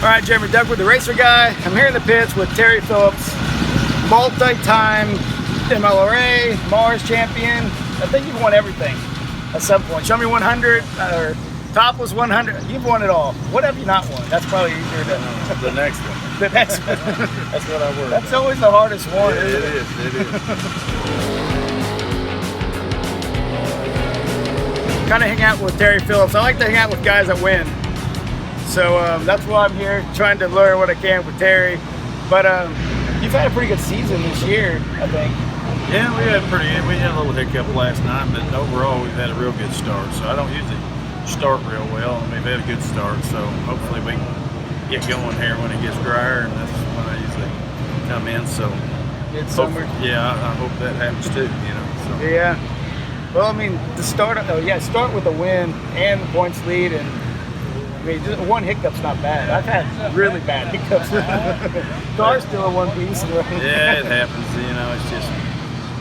All right, Jeremy Duckwood, the racer guy. I'm here in the pits with Terry Phillips, multi-time MLRA, Mars champion. I think you've won everything at some point. Show me 100 or topless 100. You've won it all. What have you not won? That's probably easier to. The next one. The next one. That's what I worry That's about. always the hardest one. Yeah, it is. Kind of hang out with Terry Phillips. I like to hang out with guys that win. So that's why I'm here, trying to learn what I can with Terry. But you've had a pretty good season this year, I think. Yeah, we had a little hiccup last night, but overall we've had a real good start. So I don't usually start real well, and we've had a good start. So hopefully we can get going here when it gets drier, and that's when I usually come in. So Summer. Yeah, I hope that happens too. So. Yeah. Well, I mean, start with a win and the points lead, and I mean, just one hiccup's not bad. I've had really bad hiccups. Car's still in one piece. Yeah, it happens.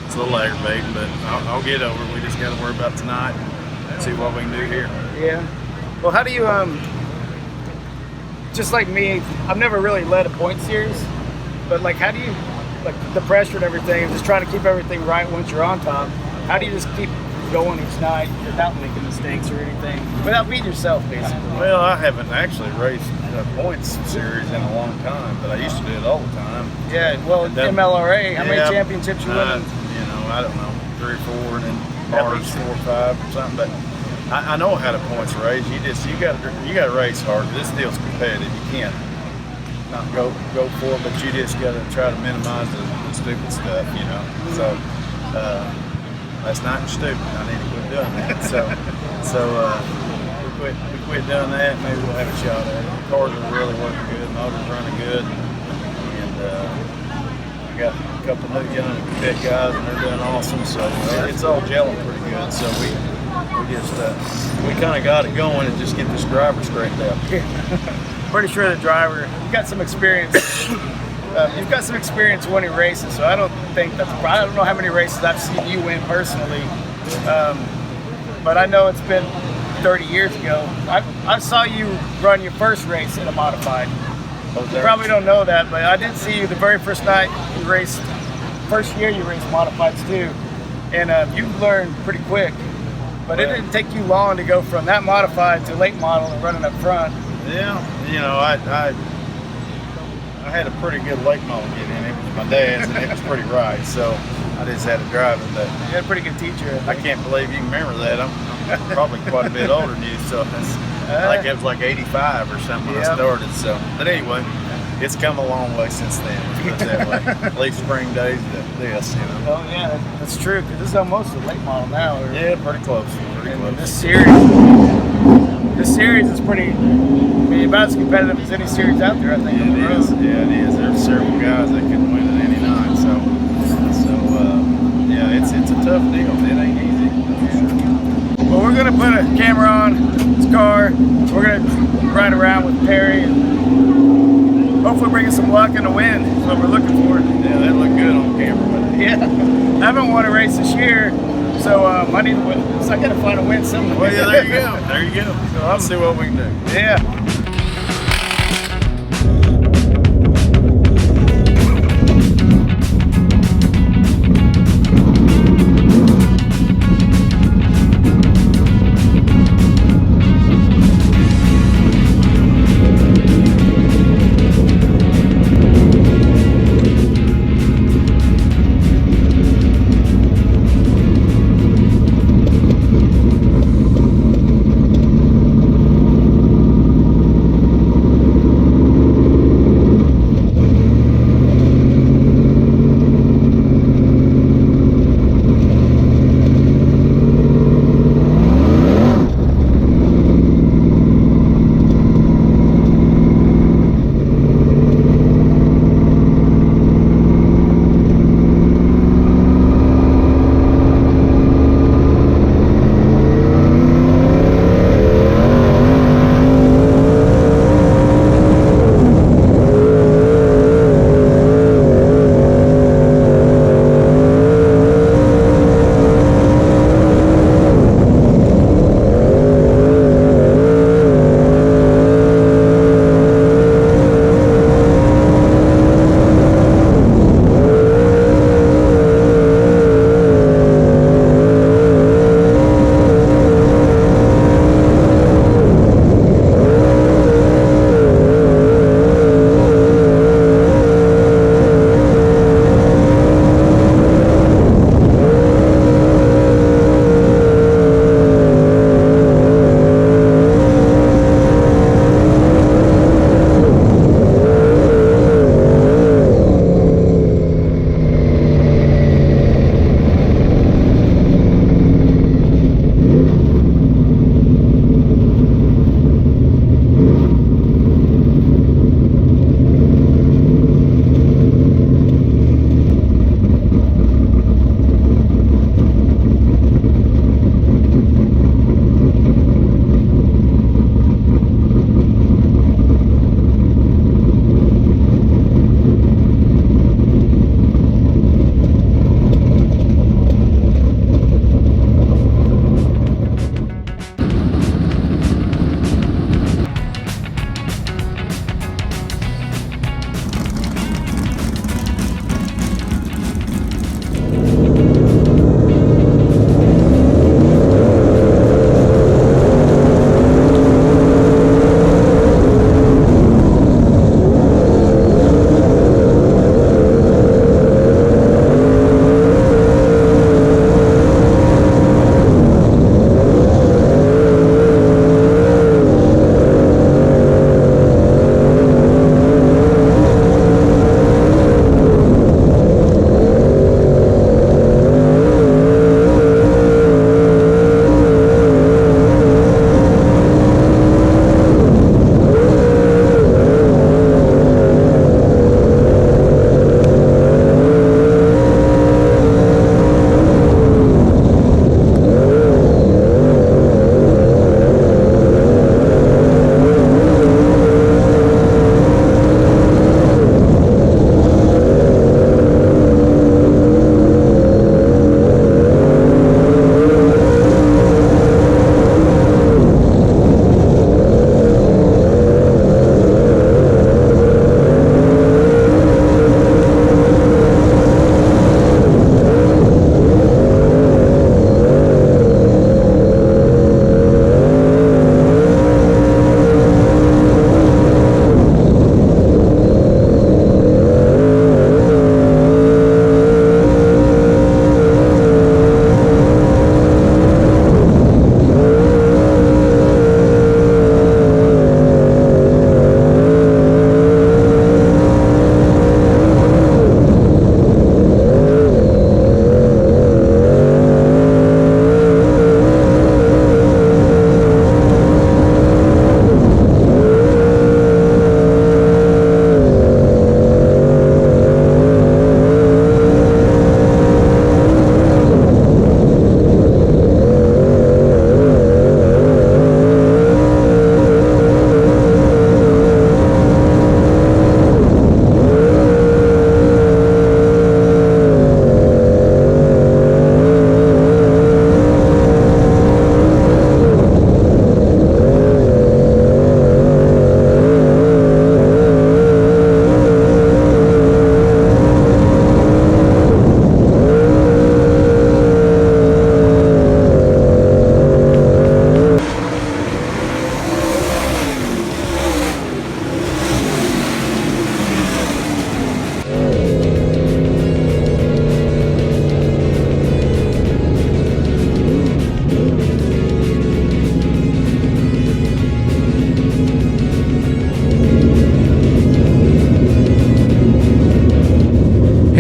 It's a little aggravating, but I'll get over it. We just got to worry about tonight and see what we can do here. Yeah. Well, how do you, just like me, I've never really led a point series, but like, how do you, like the pressure and everything, just trying to keep everything right once you're on top, how do you just keep going each night without making mistakes or anything, without beating yourself, basically? Well, I haven't actually raced a points series in a long time, but I used to do it all the time. Yeah, well, MLRA, how many championships you win? I don't know, 3 or 4, and then Mars 4 or 5 or something. But I know how to points race. You got to race hard. This deal's competitive. You can't not go for it, but you just got to try to minimize the stupid stuff, So. Last night was stupid. I need to quit doing that. So we quit doing that. Maybe we'll have a shot at it. The cars are really working good. Motor's running good, and we got a couple new young pit guys, and they're doing awesome. So it's all gelling pretty good. So we kind of got it going and just get this driver straightened out. Pretty sure the driver, you got some experience. You've got some experience winning races, so I don't know how many races I've seen you win personally, but I know it's been 30 years ago. I saw you run your first race in a modified. You probably don't know that, but I did see you the very first night you raced, first year you raced modifieds too, and you learned pretty quick, but it didn't take you long to go from that modified to late model and running up front. Yeah, I had a pretty good late model get in. It was my dad's, and it was pretty right. So I just had to drive it. But you had a pretty good teacher. I can't believe you can remember that. I'm probably quite a bit older than you. So I think it was like 85 or something when I started. So, but anyway, it's come a long way since then. Let's put it that way. Late spring days to this, Oh yeah, that's true. Because this is almost a late model now. Yeah, pretty close. Pretty close. This series is pretty. About as competitive as any series out there, I think. Yeah, it is. Yeah, it is. There's several guys that can win it any night. So it's a tough deal. It ain't easy. Well, we're gonna put a camera on his car. We're gonna ride around with Terry and hopefully bring us some luck and a win. That's what we're looking for. Yeah, that looked good on camera. Yeah, I haven't won a race this year, so I need to win. So I gotta find a win somewhere. Well, yeah, there you go. There you go. So I'll see what we can do. Yeah.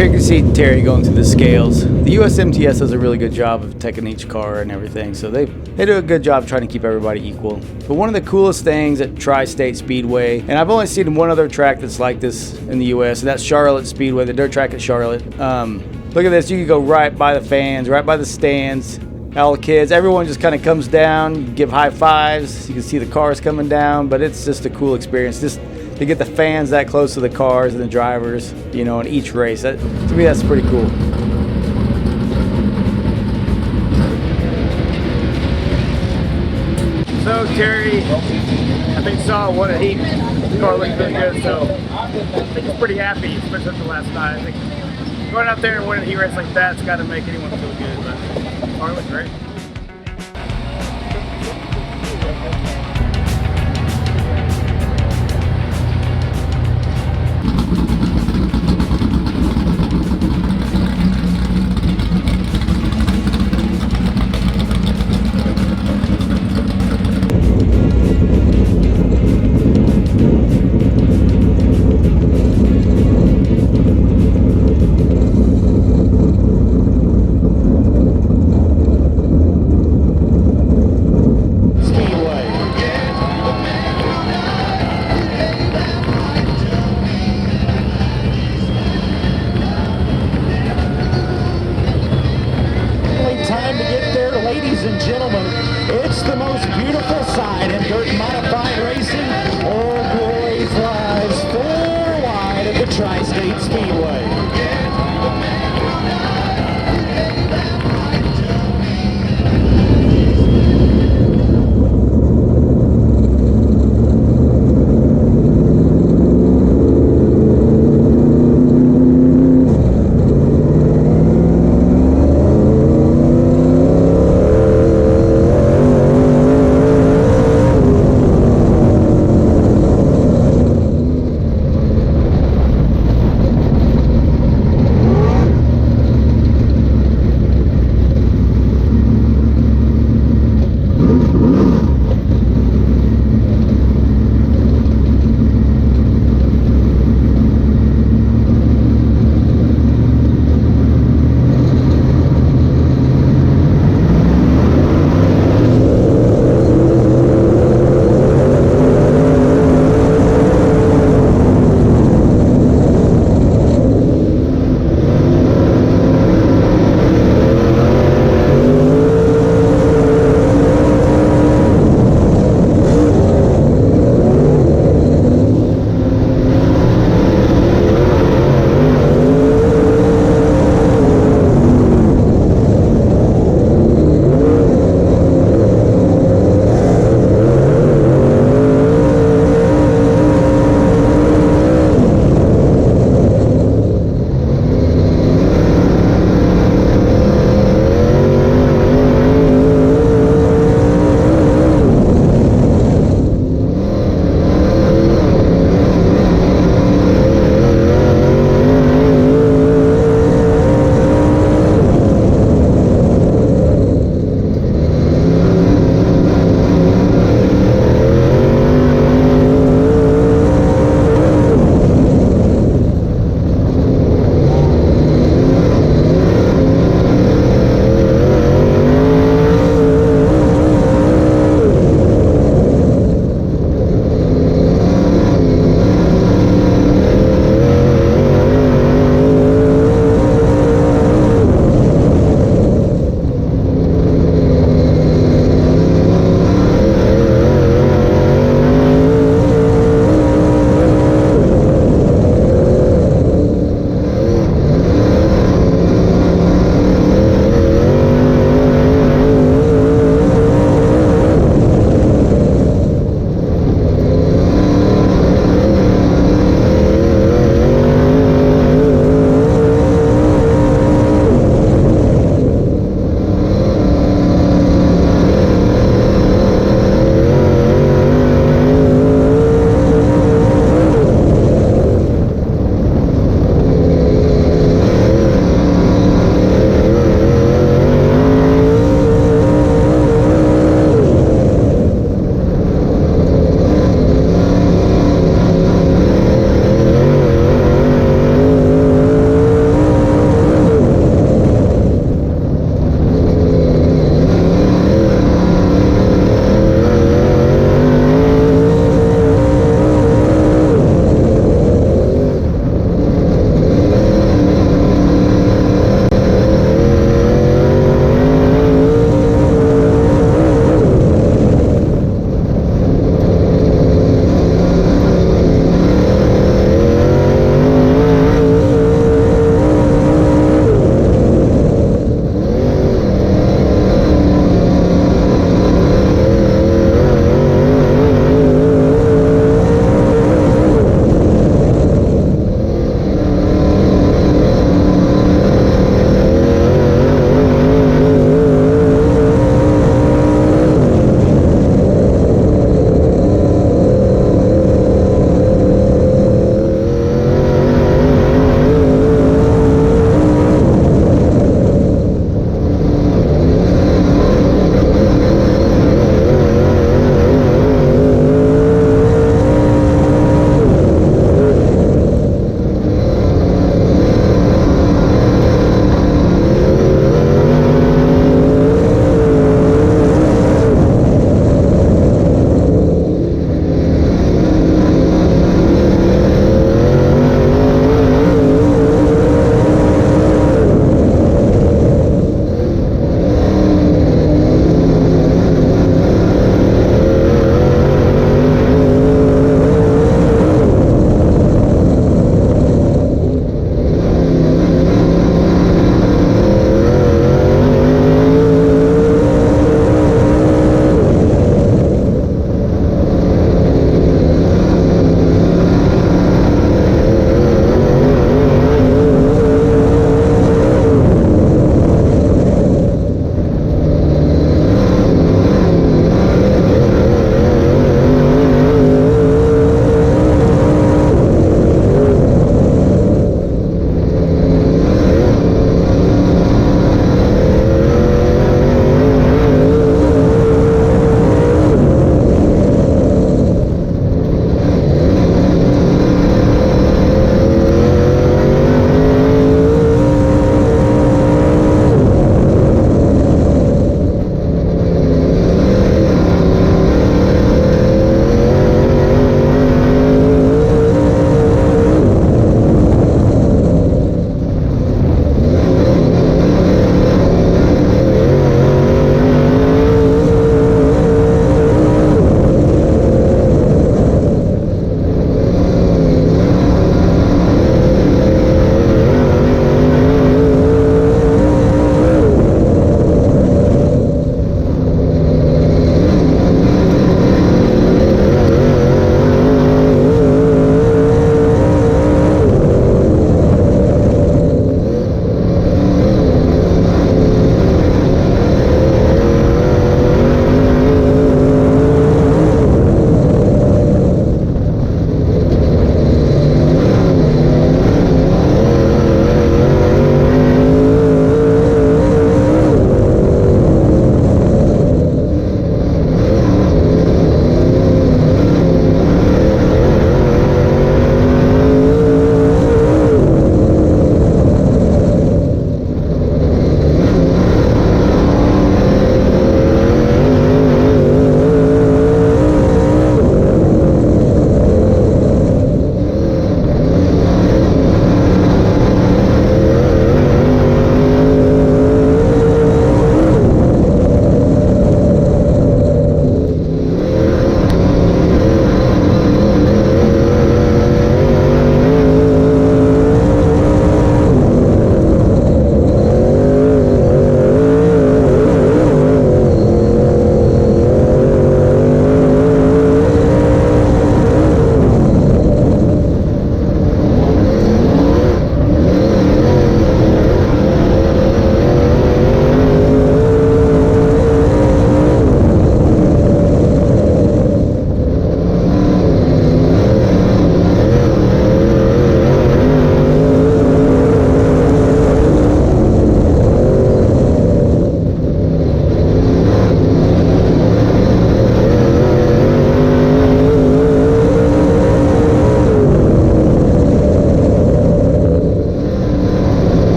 Here you can see Terry going through the scales. The USMTS does a really good job of taking each car and everything, so they do a good job trying to keep everybody equal. But one of the coolest things at Tri-State Speedway, and I've only seen one other track that's like this in the U.S., and that's Charlotte Speedway, the dirt track at Charlotte. Look at this, you can go right by the fans, right by the stands. All the kids, everyone just kind of comes down, you give high fives, you can see the cars coming down, but it's just a cool experience. Just to get the fans that close to the cars and the drivers, you know, in each race. To me, that's pretty cool. So Terry, I think saw one of heat. The car looked really good, so I think he's pretty happy, especially after last night. I think going out there and winning a heat race like that's got to make anyone feel good. But the car looked great.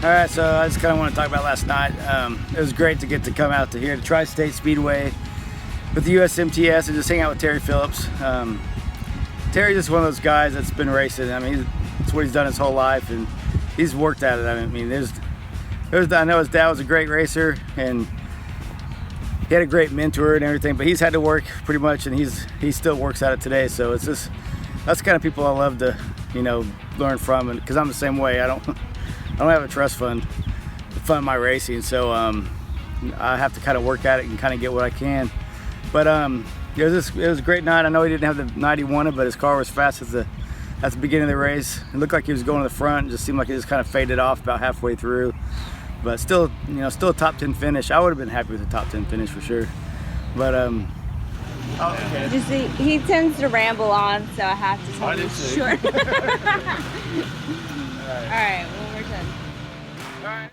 All right, so I just kind of want to talk about last night. It was great to get to come out to here to Tri-State Speedway with the USMTS and just hang out with Terry Phillips. Terry's just one of those guys that's been racing. I mean, it's what he's done his whole life, and he's worked at it. I mean, I know his dad was a great racer, and he had a great mentor and everything, but he's had to work pretty much, and he still works at it today. So it's just, that's the kind of people I love to, you know, learn from, and because I'm the same way. I don't have a trust fund to fund my racing, so I have to kind of work at it and kind of get what I can. But it was a great night. I know he didn't have the night he wanted, but his car was fast at the beginning of the race. It looked like he was going to the front. It just seemed like it just kind of faded off about halfway through. But still, you know, still a top 10 finish. I would have been happy with a top 10 finish for sure. But okay. Just he tends to ramble on, so I have to tell you short. All right, one more time. All right.